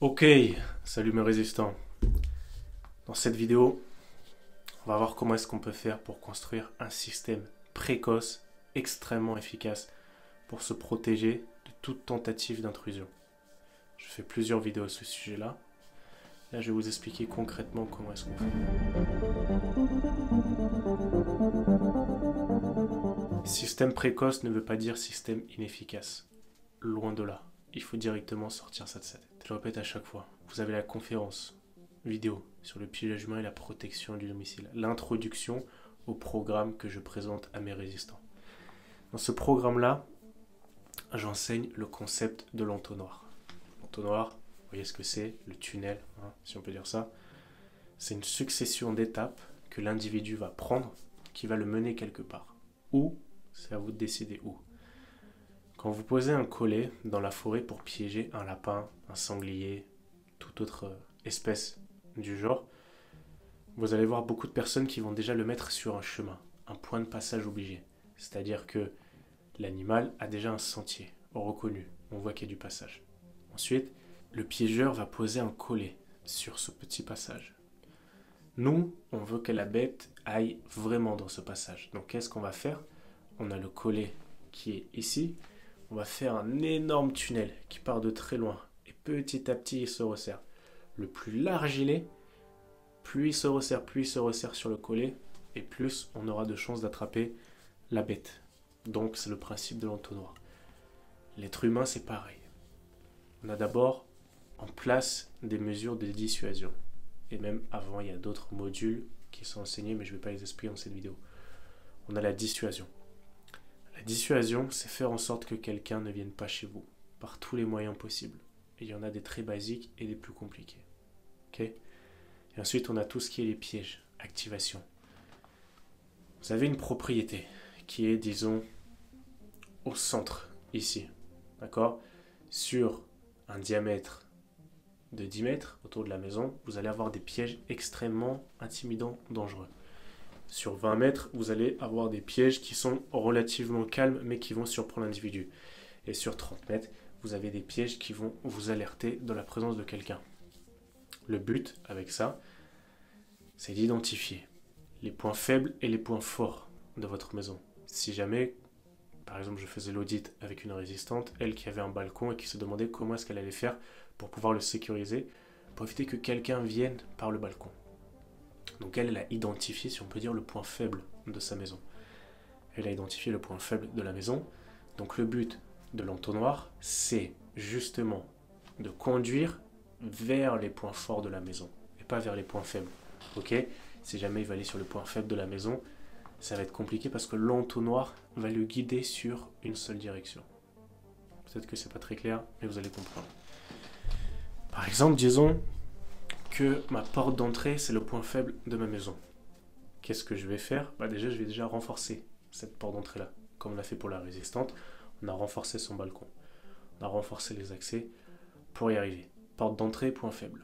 Ok, salut mes résistants. Dans cette vidéo, on va voir comment est-ce qu'on peut faire pour construire un système précoce, extrêmement efficace, pour se protéger de toute tentative d'intrusion. Je fais plusieurs vidéos à ce sujet-là. Là, je vais vous expliquer concrètement comment est-ce qu'on fait. Système précoce ne veut pas dire système inefficace. Loin de là. Il faut directement sortir ça de sa tête. Je le répète à chaque fois. Vous avez la conférence vidéo sur le piège humain et la protection du domicile. L'introduction au programme que je présente à mes résistants. Dans ce programme-là, j'enseigne le concept de l'entonnoir. L'entonnoir, vous voyez ce que c'est, le tunnel, hein, si on peut dire ça. C'est une succession d'étapes que l'individu va prendre, qui va le mener quelque part. Où, c'est à vous de décider où. Quand vous posez un collet dans la forêt pour piéger un lapin, un sanglier, toute autre espèce du genre, vous allez voir beaucoup de personnes qui vont déjà le mettre sur un chemin, un point de passage obligé. C'est-à-dire que l'animal a déjà un sentier reconnu, on voit qu'il y a du passage. Ensuite, le piégeur va poser un collet sur ce petit passage. Nous, on veut que la bête aille vraiment dans ce passage. Donc qu'est-ce qu'on va faire? On a le collet qui est ici. On va faire un énorme tunnel qui part de très loin. Et petit à petit, il se resserre. Le plus large il est, plus il se resserre sur le collet, et plus on aura de chances d'attraper la bête. Donc c'est le principe de l'entonnoir. L'être humain, c'est pareil. On a d'abord en place des mesures de dissuasion. Et même avant, il y a d'autres modules qui sont enseignés, mais je ne vais pas les expliquer dans cette vidéo. On a la dissuasion. La dissuasion, c'est faire en sorte que quelqu'un ne vienne pas chez vous, par tous les moyens possibles. Et il y en a des très basiques et des plus compliqués. Okay? Et ensuite, on a tout ce qui est les pièges, activation. Vous avez une propriété qui est, disons, au centre, ici. D'accord? Sur un diamètre de 10 mètres autour de la maison, vous allez avoir des pièges extrêmement intimidants, dangereux. Sur 20 mètres, vous allez avoir des pièges qui sont relativement calmes, mais qui vont surprendre l'individu. Et sur 30 mètres, vous avez des pièges qui vont vous alerter de la présence de quelqu'un. Le but, avec ça, c'est d'identifier les points faibles et les points forts de votre maison. Si jamais, par exemple, je faisais l'audit avec une résistante, elle qui avait un balcon et qui se demandait comment est-ce qu'elle allait faire pour pouvoir le sécuriser, pour éviter que quelqu'un vienne par le balcon. Donc elle a identifié, si on peut dire, le point faible de sa maison. Elle a identifié le point faible de la maison. Donc le but de l'entonnoir, c'est justement de conduire vers les points forts de la maison, et pas vers les points faibles. Ok? Si jamais il va aller sur le point faible de la maison, ça va être compliqué parce que l'entonnoir va le guider sur une seule direction. Peut-être que c'est pas très clair, mais vous allez comprendre. Par exemple, disons que ma porte d'entrée, c'est le point faible de ma maison. Qu'est-ce que je vais faire? Déjà, je vais déjà renforcer cette porte d'entrée-là. Comme on l'a fait pour la résistante, on a renforcé son balcon. On a renforcé les accès pour y arriver. Porte d'entrée, point faible.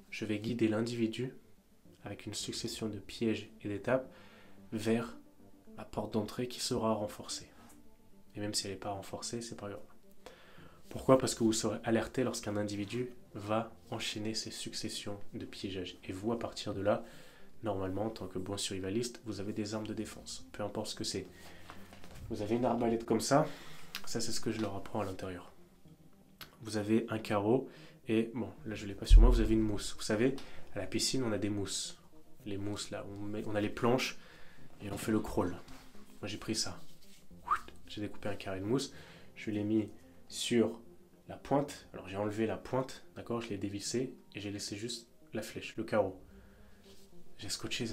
Je vais guider l'individu avec une succession de pièges et d'étapes vers la porte d'entrée qui sera renforcée. Et même si elle n'est pas renforcée, c'est pas grave. Pourquoi? Parce que vous serez alerté lorsqu'un individu va enchaîner ces successions de piégeages. Et vous, à partir de là, normalement, en tant que bon survivaliste, vous avez des armes de défense. Peu importe ce que c'est. Vous avez une arbalète comme ça. Ça, c'est ce que je leur apprends à l'intérieur. Vous avez un carreau. Et bon, là, je ne l'ai pas sur moi. Vous avez une mousse. Vous savez, à la piscine, on a des mousses. Les mousses, là, on a les planches et on fait le crawl. Moi, j'ai pris ça. J'ai découpé un carré de mousse. Je l'ai mis sur la pointe. Alors j'ai enlevé la pointe, d'accord, je l'ai dévissé et j'ai laissé juste la flèche, le carreau. J'ai scotché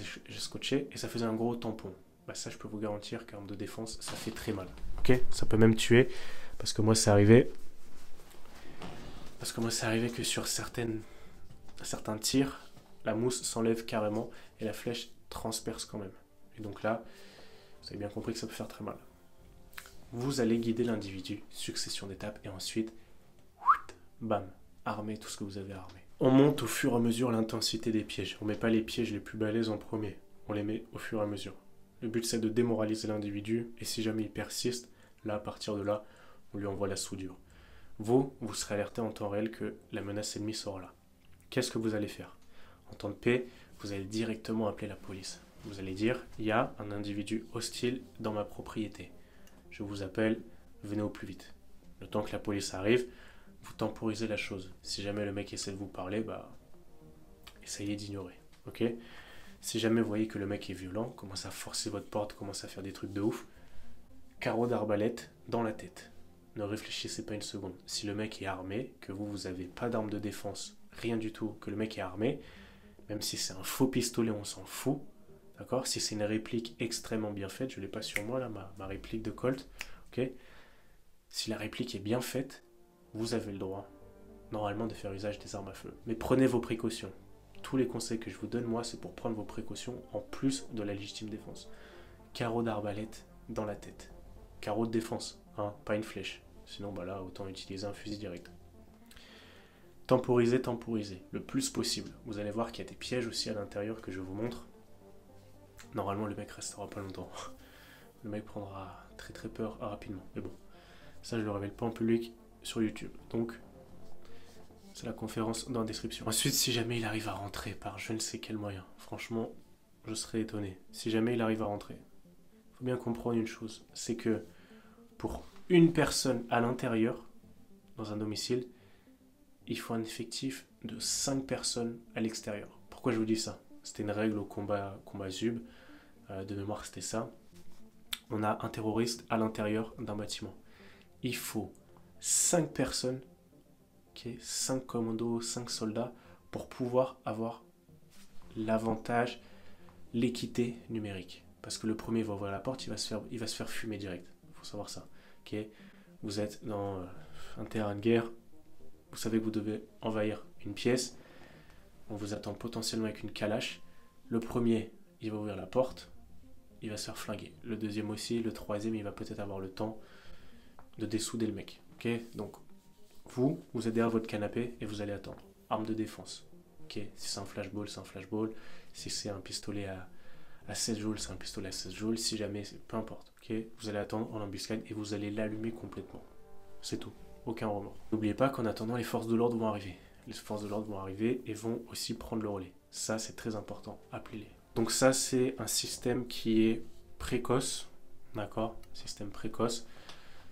et ça faisait un gros tampon. Ça, je peux vous garantir qu'en termes de défense, ça fait très mal. Ok, ça peut même tuer parce que moi, c'est arrivé. Que sur certains tirs, la mousse s'enlève carrément et la flèche transperce quand même. Et donc là, vous avez bien compris que ça peut faire très mal. Vous allez guider l'individu, succession d'étapes, et ensuite, bam, armez tout ce que vous avez armé. On monte au fur et à mesure l'intensité des pièges. On ne met pas les pièges les plus balèzes en premier, on les met au fur et à mesure. Le but, c'est de démoraliser l'individu, et si jamais il persiste, là, à partir de là, on lui envoie la soudure. vous serez alerté en temps réel que la menace ennemie sera là. Qu'est-ce que vous allez faire? En temps de paix, vous allez directement appeler la police. Vous allez dire, il y a un individu hostile dans ma propriété. Je vous appelle, venez au plus vite. Le temps que la police arrive, vous temporisez la chose. Si jamais le mec essaie de vous parler, essayez d'ignorer. Ok? Si jamais vous voyez que le mec est violent, commence à forcer votre porte, commence à faire des trucs de ouf, carreau d'arbalète dans la tête. Ne réfléchissez pas une seconde. Si le mec est armé, que vous n'avez pas d'arme de défense, rien du tout, que le mec est armé, même si c'est un faux pistolet, on s'en fout. D'accord? Si c'est une réplique extrêmement bien faite, je ne l'ai pas sur moi là, ma réplique de Colt. Ok? Si la réplique est bien faite, vous avez le droit, normalement, de faire usage des armes à feu. Mais prenez vos précautions. Tous les conseils que je vous donne, moi, c'est pour prendre vos précautions en plus de la légitime défense. Carreau d'arbalète dans la tête. Carreau de défense, hein, pas une flèche. Sinon, là, autant utiliser un fusil direct. Temporisez, le plus possible. Vous allez voir qu'il y a des pièges aussi à l'intérieur que je vous montre. Normalement, le mec restera pas longtemps. Le mec prendra très très peur rapidement. Mais bon, ça, je ne le révèle pas en public sur YouTube. Donc, c'est la conférence dans la description. Ensuite, si jamais il arrive à rentrer par je ne sais quel moyen, franchement, je serais étonné. Si jamais il arrive à rentrer, il faut bien comprendre une chose, c'est que pour une personne à l'intérieur, dans un domicile, il faut un effectif de 5 personnes à l'extérieur. Pourquoi je vous dis ça? C'était une règle au combat Zub, de mémoire c'était ça. On a un terroriste à l'intérieur d'un bâtiment. Il faut 5 personnes, 5 commandos, 5 soldats, pour pouvoir avoir l'avantage, l'équité numérique. Parce que le premier va ouvrir la porte, il va se faire fumer direct. Il faut savoir ça. Vous êtes dans un terrain de guerre, vous savez que vous devez envahir une pièce, on vous attend potentiellement avec une calache. Le premier, il va ouvrir la porte, il va se faire flinguer. Le deuxième aussi, le troisième, il va peut-être avoir le temps de dessouder le mec. Donc, vous êtes derrière votre canapé et vous allez attendre. Arme de défense. Si c'est un flashball, c'est un flashball. Si c'est un pistolet à 16 joules, c'est un pistolet à 16 joules. Si jamais, peu importe. Vous allez attendre en embuscade et vous allez l'allumer complètement. C'est tout. Aucun remords. N'oubliez pas qu'en attendant, les forces de l'ordre vont arriver. Les forces de l'ordre vont arriver et vont aussi prendre le relais. Ça, c'est très important. Appelez-les. Donc ça, c'est un système qui est précoce. D'accord? Système précoce.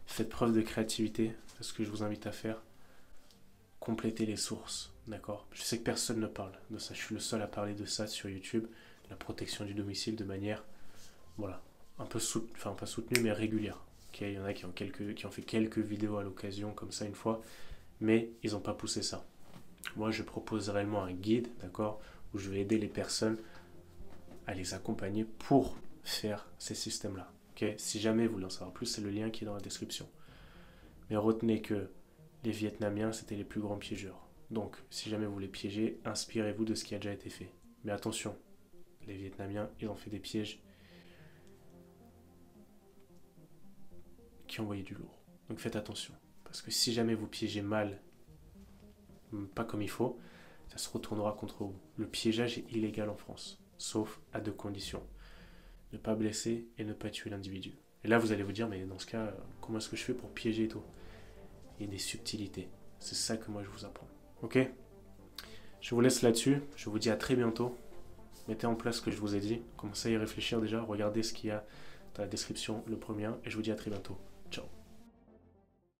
Faites preuve de créativité. C'est ce que je vous invite à faire. Complétez les sources. D'accord? Je sais que personne ne parle de ça. Je suis le seul à parler de ça sur YouTube. La protection du domicile de manière, un peu pas soutenue, mais régulière. Il y en a qui ont fait quelques vidéos à l'occasion, comme ça, une fois, mais ils n'ont pas poussé ça. Moi, je propose réellement un guide, d'accord, où je vais aider les personnes à les accompagner pour faire ces systèmes-là. Si jamais vous voulez en savoir plus, c'est le lien qui est dans la description. Mais retenez que les Vietnamiens, c'était les plus grands piégeurs. Donc, si jamais vous voulez piéger, inspirez-vous de ce qui a déjà été fait. Mais attention, les Vietnamiens, ils ont fait des pièges qui envoyaient du lourd. Donc faites attention. Parce que si jamais vous piégez mal, pas comme il faut, ça se retournera contre vous. Le piégeage est illégal en France, sauf à 2 conditions. Ne pas blesser et ne pas tuer l'individu. Et là, vous allez vous dire, mais dans ce cas, comment est-ce que je fais pour piéger et tout? Il y a des subtilités. C'est ça que moi, je vous apprends. Ok? Je vous laisse là-dessus. Je vous dis à très bientôt. Mettez en place ce que je vous ai dit. Commencez à y réfléchir déjà. Regardez ce qu'il y a dans la description, le premier. Et je vous dis à très bientôt. Ciao.